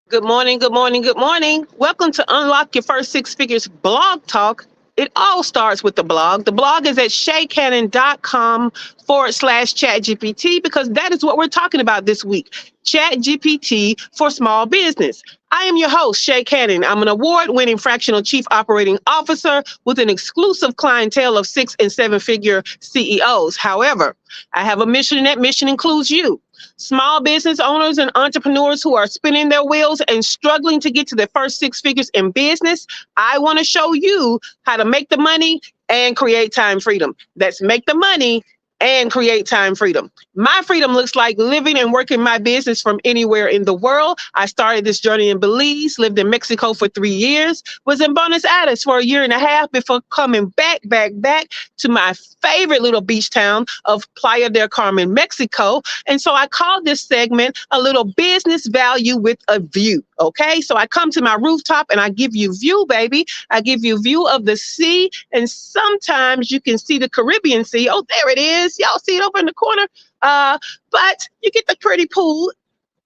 Good morning, good morning, good morning. Welcome to Unlock Your First Six Figures Blog Talk. It all starts with the blog. The blog is at shaycannon.com/ChatGPT because that is what we're talking about this week. ChatGPT for small business. I am your host, Shay Cannon. I'm an award-winning fractional chief operating officer with an exclusive clientele of 6 and 7 figure CEOs. However, I have a mission, and that mission includes you. Small business owners and entrepreneurs who are spinning their wheels and struggling to get to their first six figures in business. I want to show you how to make the money and create time freedom. That's make the money and create time freedom. My freedom looks like living and working my business from anywhere in the world. I started this journey in Belize, lived in Mexico for 3 years, was in Buenos Aires for a year and a half before coming back to my favorite little beach town of Playa del Carmen, Mexico. And so I call this segment a little business value with a view. Okay, so I come to my rooftop and I give you view, baby. I give you view of the sea, and sometimes you can see the Caribbean Sea. Oh, there it is. Y'all see it over in the corner. But you get the pretty pool.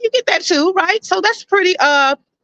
You get that too, right? So that's pretty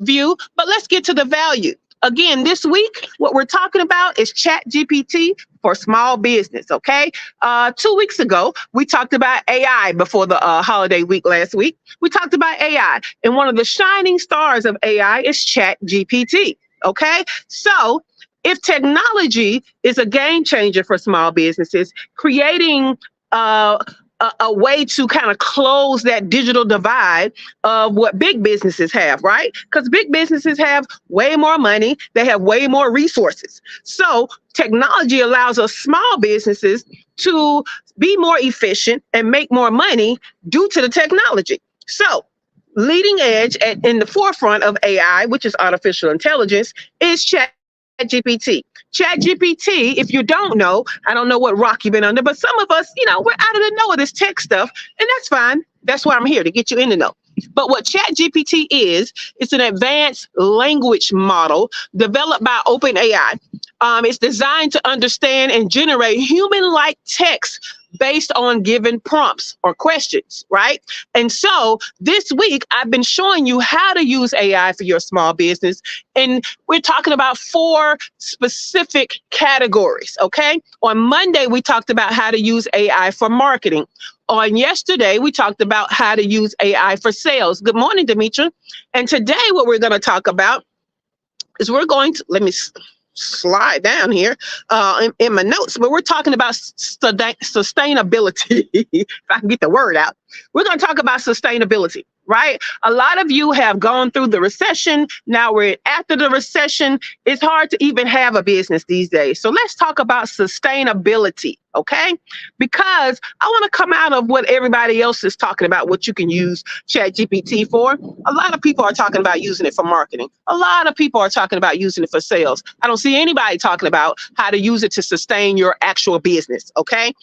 view. But let's get to the value. Again, this week, what we're talking about is ChatGPT for small business, okay? 2 weeks ago, we talked about AI before the holiday week last week. We talked about AI, and one of the shining stars of AI is ChatGPT, okay? So if technology is a game changer for small businesses, creating a way to kind of close that digital divide of what big businesses have, right? Because big businesses have way more money, they have way more resources. So technology allows us small businesses to be more efficient and make more money due to the technology. So leading edge in the forefront of AI, which is artificial intelligence, is ChatGPT. ChatGPT, if you don't know, I don't know what rock you've been under, but some of us, we're out of the know of this tech stuff, and that's fine. That's why I'm here, to get you in the know. But what ChatGPT is, it's an advanced language model developed by OpenAI. It's designed to understand and generate human-like text based on given prompts or questions, right? And so this week, I've been showing you how to use AI for your small business. And we're talking about 4 specific categories, okay? On Monday, we talked about how to use AI for marketing. On yesterday, we talked about how to use AI for sales. Good morning, Demetra. And today, what we're going to talk about is let me slide down here in my notes, but we're talking about sustainability. If I can get the word out, we're going to talk about sustainability, right? A lot of you have gone through the recession. Now we're after the recession. It's hard to even have a business these days. So let's talk about sustainability, okay? Because I want to come out of what everybody else is talking about, what you can use ChatGPT for. A lot of people are talking about using it for marketing. A lot of people are talking about using it for sales. I don't see anybody talking about how to use it to sustain your actual business, okay?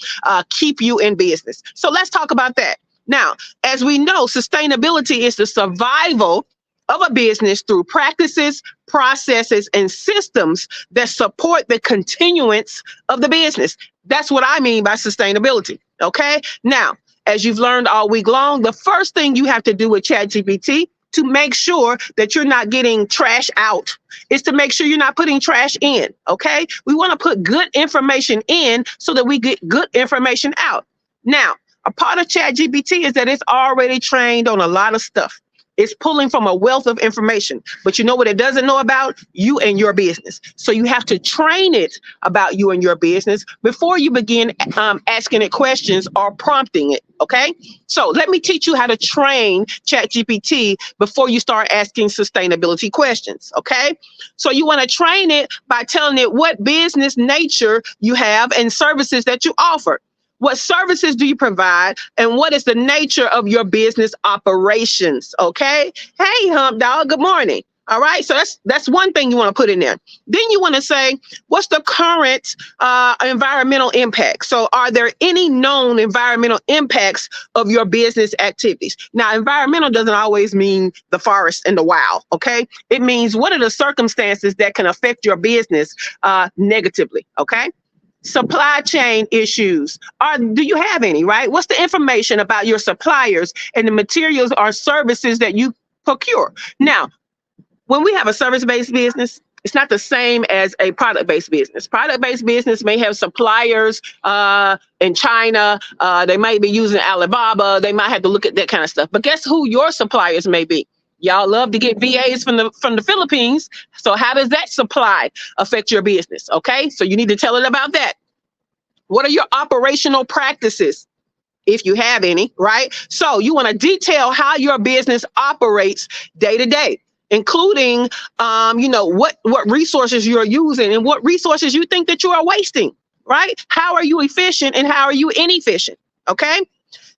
Keep you in business. So let's talk about that. Now, as we know, sustainability is the survival of a business through practices, processes, and systems that support the continuance of the business. That's what I mean by sustainability, okay? Now, as you've learned all week long, the first thing you have to do with ChatGPT to make sure that you're not getting trash out is to make sure you're not putting trash in, okay? We want to put good information in so that we get good information out. Now, a part of ChatGPT is that it's already trained on a lot of stuff. It's pulling from a wealth of information, but you know what it doesn't know about? You and your business. So you have to train it about you and your business before you begin asking it questions or prompting it, okay? So let me teach you how to train ChatGPT before you start asking sustainability questions, okay? So you want to train it by telling it what business nature you have and services that you offer. What services do you provide, and what is the nature of your business operations? Okay. Hey, Hump Dog. Good morning. All right. So that's one thing you want to put in there. Then you want to say, what's the current environmental impact? So are there any known environmental impacts of your business activities? Now, environmental doesn't always mean the forest and the wild. Okay. It means what are the circumstances that can affect your business negatively? Okay. Supply chain issues. Do you have any, right? What's the information about your suppliers and the materials or services that you procure? Now, When we have a service-based business, it's not the same as a product-based business. Product-based business may have suppliers in China. They might be using Alibaba. They might have to look at that kind of stuff. But guess who your suppliers may be? Y'all love to get VAs from the Philippines. So how does that supply affect your business? Okay, so you need to tell it about that. What are your operational practices, if you have any, right? So you want to detail how your business operates day to day, including, what resources you're using and what resources you think that you are wasting, right? How are you efficient and how are you inefficient? Okay.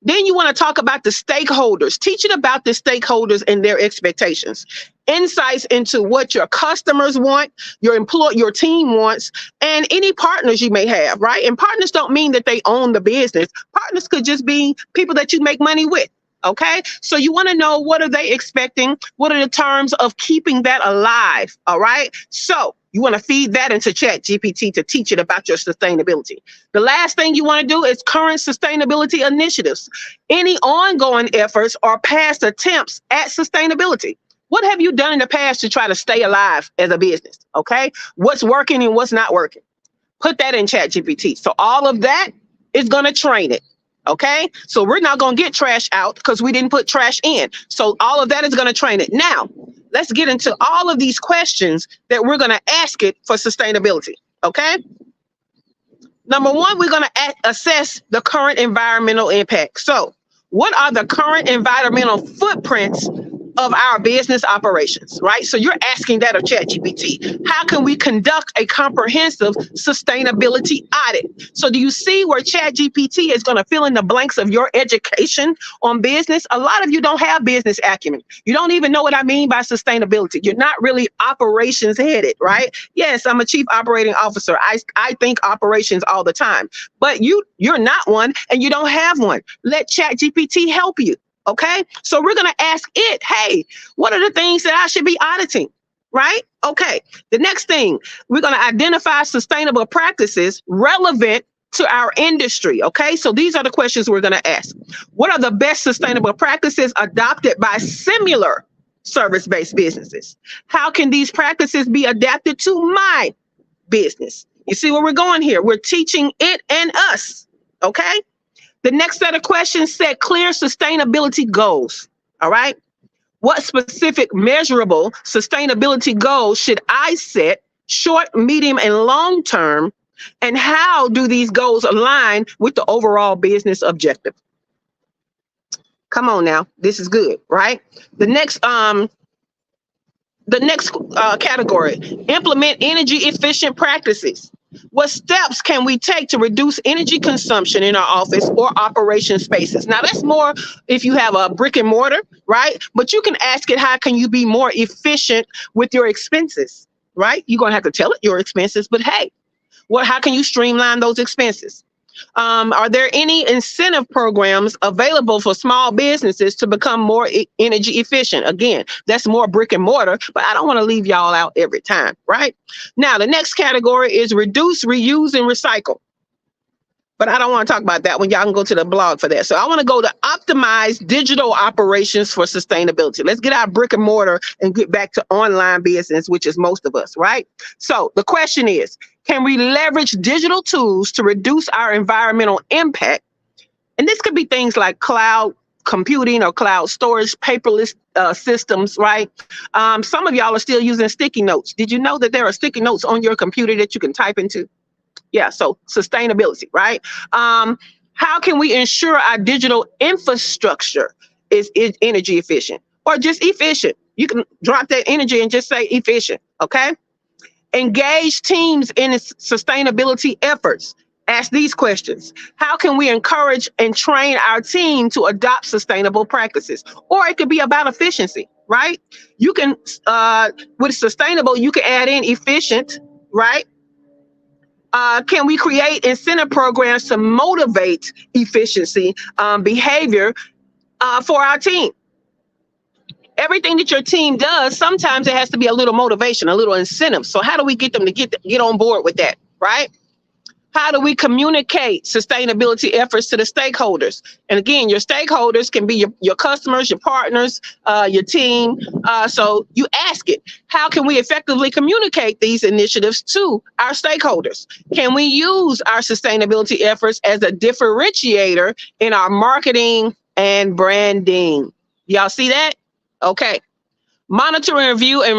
Then you want to talk about the stakeholders. Teach it about the stakeholders and their expectations. Insights into what your customers want, your team wants, and any partners you may have, right? And partners don't mean that they own the business. Partners could just be people that you make money with. Okay, so you want to know, what are they expecting? What are the terms of keeping that alive? All right, so you want to feed that into ChatGPT to teach it about your sustainability. The last thing you want to do is current sustainability initiatives, any ongoing efforts or past attempts at sustainability. What have you done in the past to try to stay alive as a business? Okay, what's working and what's not working? Put that in ChatGPT. So all of that is going to train it. Okay, so we're not going to get trash out because we didn't put trash in. So all of that is going to train it. Now, let's get into all of these questions that we're going to ask it for sustainability. Okay. Number one, we're going to assess the current environmental impact. So what are the current environmental footprints of our business operations, right? So you're asking that of ChatGPT. How can we conduct a comprehensive sustainability audit? So do you see where ChatGPT is going to fill in the blanks of your education on business? A lot of you don't have business acumen. You don't even know what I mean by sustainability. You're not really operations headed, right? Yes, I'm a chief operating officer. I think operations all the time, but you're not one and you don't have one. Let ChatGPT help you. Okay, so we're going to ask it, hey, what are the things that I should be auditing, right? Okay, the next thing, we're going to identify sustainable practices relevant to our industry. Okay, so these are the questions we're going to ask. What are the best sustainable practices adopted by similar service-based businesses? How can these practices be adapted to my business? You see where we're going here? We're teaching it and us. Okay. The next set of questions set clear sustainability goals. All right. What specific measurable sustainability goals should I set, short, medium, and long term? And how do these goals align with the overall business objective? Come on now. This is good, right? The next category, implement energy efficient practices. What steps can we take to reduce energy consumption in our office or operation spaces? Now, that's more if you have a brick and mortar, right? But you can ask it, how can you be more efficient with your expenses, right? You're going to have to tell it your expenses, but hey, how can you streamline those expenses? Are there any incentive programs available for small businesses to become more energy efficient? Again, that's more brick and mortar, but I don't want to leave y'all out every time, right? Now, the next category is reduce, reuse, and recycle. But I don't want to talk about that one. Y'all can go to the blog for that. So I want to go to optimize digital operations for sustainability. Let's get our brick and mortar and get back to online business, which is most of us, right? So the question is, can we leverage digital tools to reduce our environmental impact? And this could be things like cloud computing or cloud storage, paperless systems, right? Some of y'all are still using sticky notes. Did you know that there are sticky notes on your computer that you can type into? Yeah, so sustainability, right? How can we ensure our digital infrastructure is energy efficient or just efficient? You can drop that energy and just say efficient, okay? Engage teams in sustainability efforts. Ask these questions. How can we encourage and train our team to adopt sustainable practices? Or it could be about efficiency, right? You can, with sustainable, you can add in efficient, right? Can we create incentive programs to motivate efficiency behavior for our team? Everything that your team does, sometimes it has to be a little motivation, a little incentive. So how do we get them to get on board with that, right? How do we communicate sustainability efforts to the stakeholders? And again, your stakeholders can be your customers, your partners, your team. So you ask it, how can we effectively communicate these initiatives to our stakeholders? Can we use our sustainability efforts as a differentiator in our marketing and branding? Y'all see that? Okay. Monitor and review and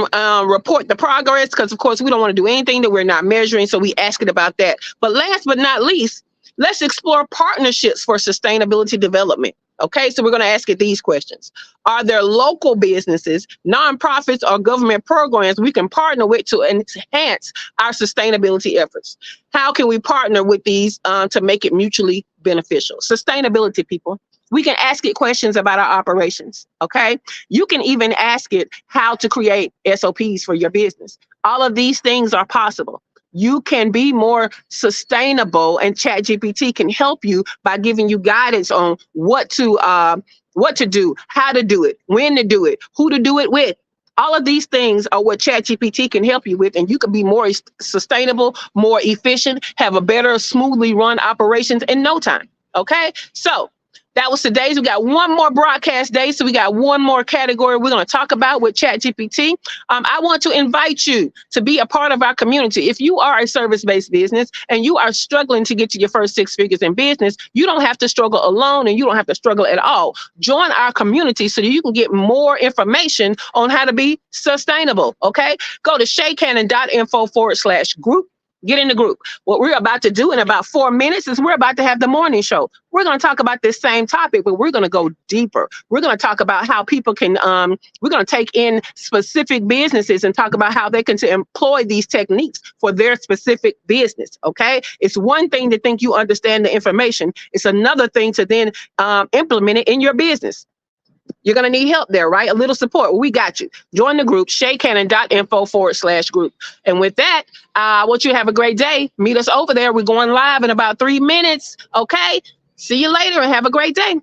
report the progress, because of course we don't want to do anything that we're not measuring, so we ask it about that. But last but not least, let's explore partnerships for sustainability development. Okay, so we're going to ask it these questions. Are there local businesses, nonprofits, or government programs we can partner with to enhance our sustainability efforts? How can we partner with these to make it mutually beneficial? Sustainability, people. We can ask it questions about our operations, okay? You can even ask it how to create SOPs for your business. All of these things are possible. You can be more sustainable, and ChatGPT can help you by giving you guidance on what to do, how to do it, when to do it, who to do it with. All of these things are what ChatGPT can help you with, and you can be more sustainable, more efficient, have a better, smoothly run operations in no time, okay? So that was today's. We got one more broadcast day, so we got one more category we're going to talk about with ChatGPT. I want to invite you to be a part of our community. If you are a service-based business and you are struggling to get to your first 6 figures in business, you don't have to struggle alone, and you don't have to struggle at all. Join our community so that you can get more information on how to be sustainable, okay? Go to shaycannon.info/group. Get in the group. What we're about to do in about 4 minutes is we're about to have the morning show. We're going to talk about this same topic, but we're going to go deeper. We're going to talk about how people can, we're going to take in specific businesses and talk about how they can employ these techniques for their specific business, okay? It's one thing to think you understand the information. It's another thing to then implement it in your business. You're going to need help there, right? A little support. Well, we got you. Join the group, shaycannon.info/group. And with that, I want you to have a great day. Meet us over there. We're going live in about 3 minutes. Okay. See you later and have a great day.